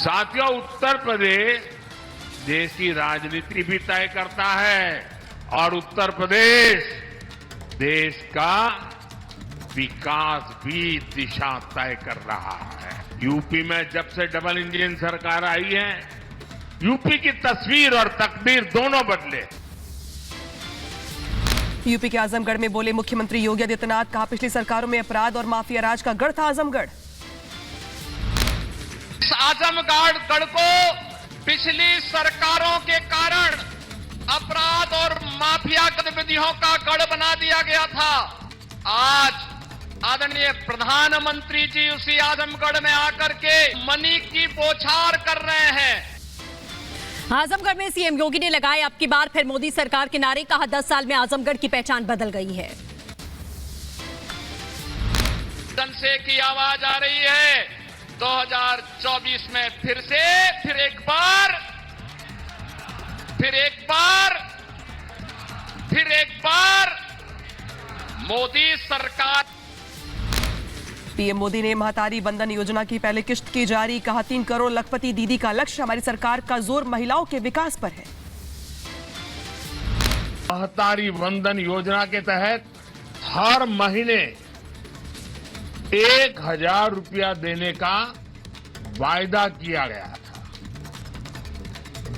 साथियों, उत्तर प्रदेश देश की राजनीति भी तय करता है और उत्तर प्रदेश देश का विकास भी दिशा तय कर रहा है। यूपी में जब से डबल इंजन सरकार आई है, यूपी की तस्वीर और तकदीर दोनों बदले। यूपी के आजमगढ़ में बोले मुख्यमंत्री योगी आदित्यनाथ, कहा पिछली सरकारों में अपराध और माफिया राज का गढ़ था आजमगढ़। इस आजमगढ़ को पिछली सरकारों के कारण अपराध और माफिया गतिविधियों का गढ़ बना दिया गया था। आज आदरणीय प्रधानमंत्री जी उसी आजमगढ़ में आकर के मनी की बौछार कर रहे हैं। आजमगढ़ में सीएम योगी ने लगाए अब की बार फिर मोदी सरकार के नारे, कहा 10 साल में आजमगढ़ की पहचान बदल गई है। जनसे की आवाज आ रही है 2024 में फिर एक बार मोदी सरकार। पीएम मोदी ने महतारी वंदन योजना की पहले किश्त की जारी, कहा 3 करोड़ लखपति दीदी का लक्ष्य, हमारी सरकार का जोर महिलाओं के विकास पर है। महतारी वंदन योजना के तहत हर महीने 1000 रुपया देने का वायदा किया गया था।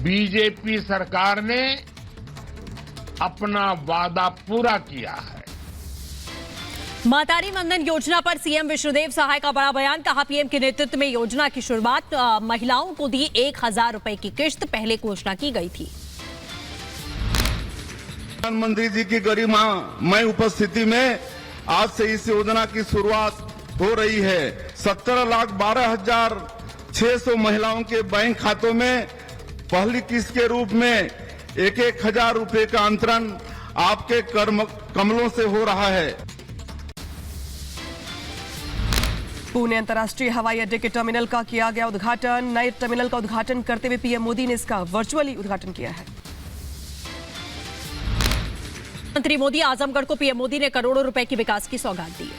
बीजेपी सरकार ने अपना वादा पूरा किया है। महतारी वंदन योजना पर सीएम विष्णुदेव सहाय का बड़ा बयान, कहा पीएम के नेतृत्व में योजना की शुरुआत, महिलाओं को दी 1000 रुपए की किश्त, पहले घोषणा की गई थी। प्रधानमंत्री जी की गरिमामय उपस्थिति में आज से इस योजना की शुरुआत हो रही है। 17,12,600 महिलाओं के बैंक खातों में पहली किस्त के रूप में 1,000 रुपए का अंतरण आपके कमलों से हो रहा है। पुणे अंतर्राष्ट्रीय हवाई अड्डे के टर्मिनल का किया गया उद्घाटन। नए टर्मिनल का उद्घाटन करते हुए पीएम मोदी ने इसका वर्चुअली उद्घाटन किया है। मंत्री मोदी, आजमगढ़ को पीएम मोदी ने करोड़ों रुपए की विकास की सौगात दी।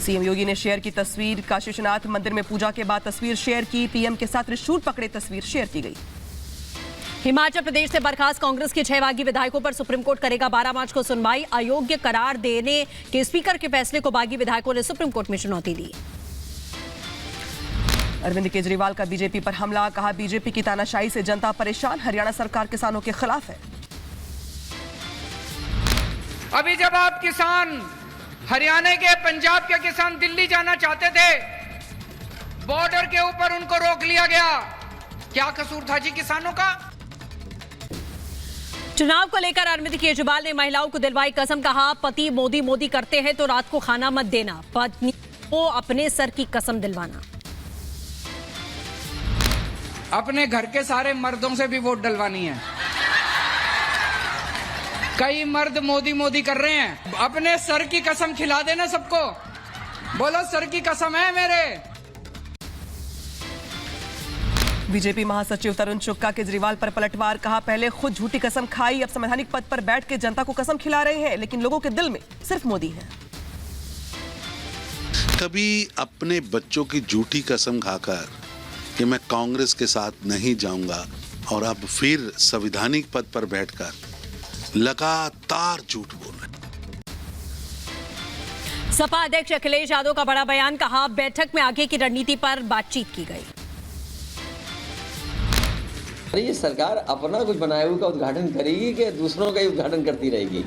सीएम योगी ने शेयर की तस्वीर, काशी विश्वनाथ मंदिर में पूजा के बाद तस्वीर शेयर की। पीएम के साथ त्रिशूल पकड़े तस्वीर शेयर की गई। हिमाचल प्रदेश से बर्खास्त कांग्रेस के 6 बागी विधायकों पर सुप्रीम कोर्ट करेगा 12 मार्च को सुनवाई। अयोग्य करार देने के स्पीकर के फैसले को बागी विधायकों ने सुप्रीम कोर्ट में चुनौती दी। अरविंद केजरीवाल का बीजेपी पर हमला, कहा बीजेपी की तानाशाही से जनता परेशान, हरियाणा सरकार किसानों के खिलाफ है। अभी जब आप किसान हरियाणा के, पंजाब के किसान दिल्ली जाना चाहते थे, बॉर्डर के ऊपर उनको रोक लिया गया। क्या कसूर था जी किसानों का? चुनाव को लेकर अरविंद केजरीवाल ने महिलाओं को दिलवाई कसम, कहा पति मोदी मोदी करते हैं तो रात को खाना मत देना, पत्नी को अपने सर की कसम दिलवाना। अपने घर के सारे मर्दों से भी वोट डलवानी है। कई मर्द मोदी मोदी कर रहे हैं, अपने सर की कसम खिला देना सबको। बोलो सर की कसम है मेरे। बीजेपी महासचिव तरुण चुक्का केजरीवाल पर पलटवार, कहा पहले खुद झूठी कसम खाई, अब संवैधानिक पद पर बैठ के जनता को कसम खिला रहे हैं, लेकिन लोगों के दिल में सिर्फ मोदी है। कभी अपने बच्चों की झूठी कसम खाकर कि मैं कांग्रेस के साथ नहीं जाऊंगा, और अब फिर संवैधानिक पद पर बैठकर लगातार झूठ बोल रहे। सपा अध्यक्ष अखिलेश यादव का बड़ा बयान, कहा बैठक में आगे की रणनीति पर बातचीत की गई। ये सरकार अपना कुछ बनाए हुए का उद्घाटन करेगी कि दूसरों का ही उद्घाटन करती रहेगी?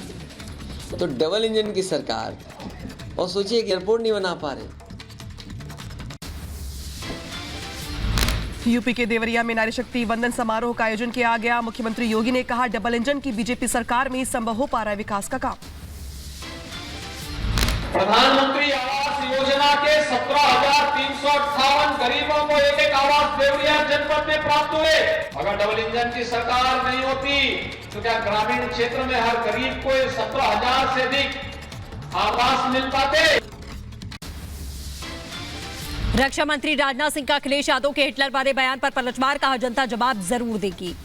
तो डबल इंजन की सरकार, और सोचिए कि एयरपोर्ट नहीं बना पा रहे। यूपी के देवरिया में नारी शक्ति वंदन समारोह का आयोजन किया गया। मुख्यमंत्री योगी ने कहा डबल इंजन की बीजेपी सरकार में संभव हो पा रहा है विकास का काम। प्रधानमंत्री आवास योजना के 17,358 गरीबों को एक आवास देवरिया जनपद में प्राप्त हुए। अगर डबल इंजन की सरकार नहीं होती तो क्या ग्रामीण क्षेत्र में हर गरीब को 17,000 से अधिक आवास मिल पाते? रक्षा मंत्री राजनाथ सिंह का अखिलेश यादव के हिटलर वाले बयान पर पलटवार, कहा जनता जवाब जरूर देगी।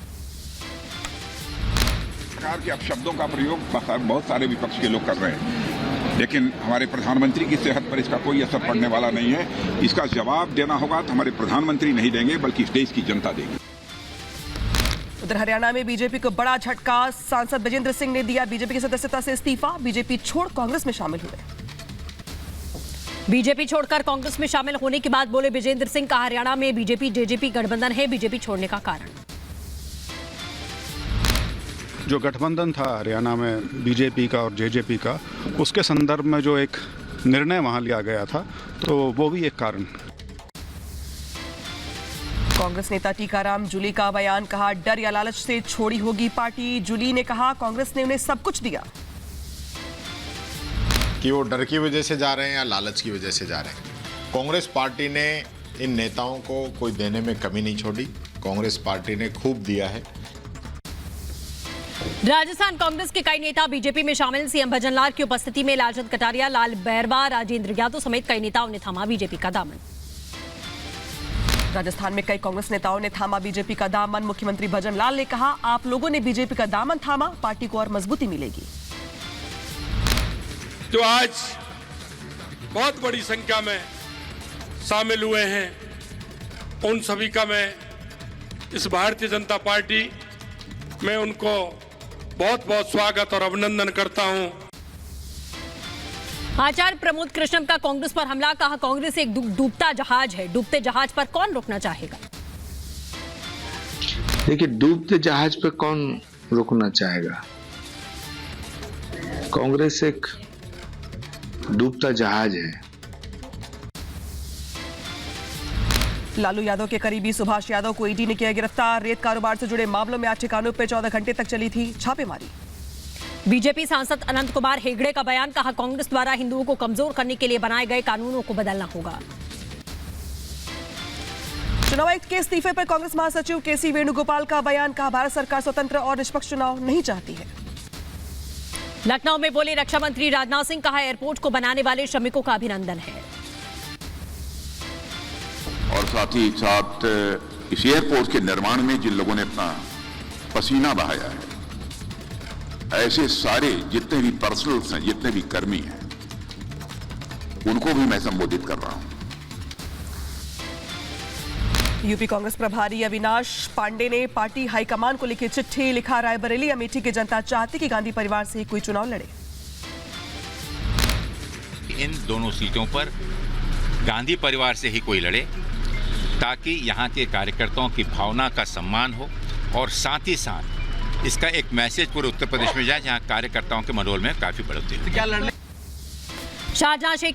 सरकार के अपशब्दों का प्रयोग बहुत सारे विपक्ष के लोग कर रहे हैं, लेकिन हमारे प्रधानमंत्री की सेहत पर इसका कोई असर पड़ने वाला नहीं है। इसका जवाब देना होगा तो हमारे प्रधानमंत्री नहीं देंगे, बल्कि इस देश की जनता देगी। उधर हरियाणा में बीजेपी को बड़ा झटका। सांसद विजेंद्र सिंह ने दिया बीजेपी की सदस्यता से इस्तीफा। बीजेपी छोड़ कांग्रेस में शामिल हुए। बीजेपी छोड़कर कांग्रेस में शामिल होने के बाद बोले विजेंद्र सिंह का हरियाणा में बीजेपी जेजेपी गठबंधन है, बीजेपी छोड़ने का कारण। जो गठबंधन था हरियाणा में बीजेपी का और जेजेपी का, उसके संदर्भ में जो एक निर्णय वहां लिया गया था, तो वो भी एक कारण। कांग्रेस नेता टीकाराम जूली का बयान। कहा डर या लालच से छोड़ी होगी पार्टी। जूली ने कहा कांग्रेस ने उन्हें सब कुछ दिया। कि वो डर की वजह से जा रहे हैं या लालच की वजह से जा रहे हैं। कांग्रेस पार्टी ने इन नेताओं को कोई देने में कमी नहीं छोड़ी। कांग्रेस पार्टी ने खूब दिया है। राजस्थान कांग्रेस के कई नेता बीजेपी में शामिल। सीएम भजनलाल की उपस्थिति में लालचंद कटारिया, लाल बैरवा, राजेंद्र यादव समेत कई नेताओं ने थामा बीजेपी का दामन। राजस्थान में कई कांग्रेस नेताओं ने थामा बीजेपी का दामन। मुख्यमंत्री भजनलाल ने कहा आप लोगों ने बीजेपी का दामन थामा, पार्टी को और मजबूती मिलेगी। जो आज बहुत बड़ी संख्या में शामिल हुए हैं, उन सभी का मैं इस भारतीय जनता पार्टी में उनको बहुत बहुत स्वागत और अभिनंदन करता हूं। आचार्य प्रमोद कृष्णम का कांग्रेस पर हमला। कहा कांग्रेस एक डूबता जहाज है, डूबते जहाज पर कौन रुकना चाहेगा। देखिए, डूबते जहाज पर कौन रुकना चाहेगा। कांग्रेस एक डूबता जहाज है। लालू यादव के करीबी सुभाष यादव को ईडी ने किया गिरफ्तार। रेत कारोबार से जुड़े मामलों में 8 ठिकानों पर 14 घंटे तक चली थी छापेमारी। बीजेपी सांसद अनंत कुमार हेगड़े का बयान। कहा कांग्रेस द्वारा हिंदुओं को कमजोर करने के लिए बनाए गए कानूनों को बदलना होगा। चुनाव आयुक्त के इस्तीफे पर कांग्रेस महासचिव केसी वेणुगोपाल का बयान। कहा भारत सरकार स्वतंत्र और निष्पक्ष चुनाव नहीं चाहती है। लखनऊ में बोले रक्षा मंत्री राजनाथ सिंह। कहा एयरपोर्ट को बनाने वाले श्रमिकों का अभिनंदन है। और साथ ही साथ इस एयरपोर्ट के निर्माण में जिन लोगों ने अपना पसीना बहाया है, ऐसे सारे जितने भी पर्सनल्स हैं, जितने भी कर्मी हैं, उनको भी मैं संबोधित कर रहा हूं। यूपी कांग्रेस प्रभारी अविनाश पांडे ने पार्टी हाईकमान को लिखी चिट्ठी। लिखा रायबरेली अमेठी की जनता चाहती कि गांधी परिवार से कोई चुनाव लड़े। इन दोनों सीटों पर गांधी परिवार से ही कोई लड़े, ताकि यहाँ के कार्यकर्ताओं की भावना का सम्मान हो और साथ ही साथ इसका एक मैसेज पूरे उत्तर प्रदेश में जाए, जहाँ कार्यकर्ताओं के मनोबल में काफी बढ़ोतरी हो। शाहजहां शेख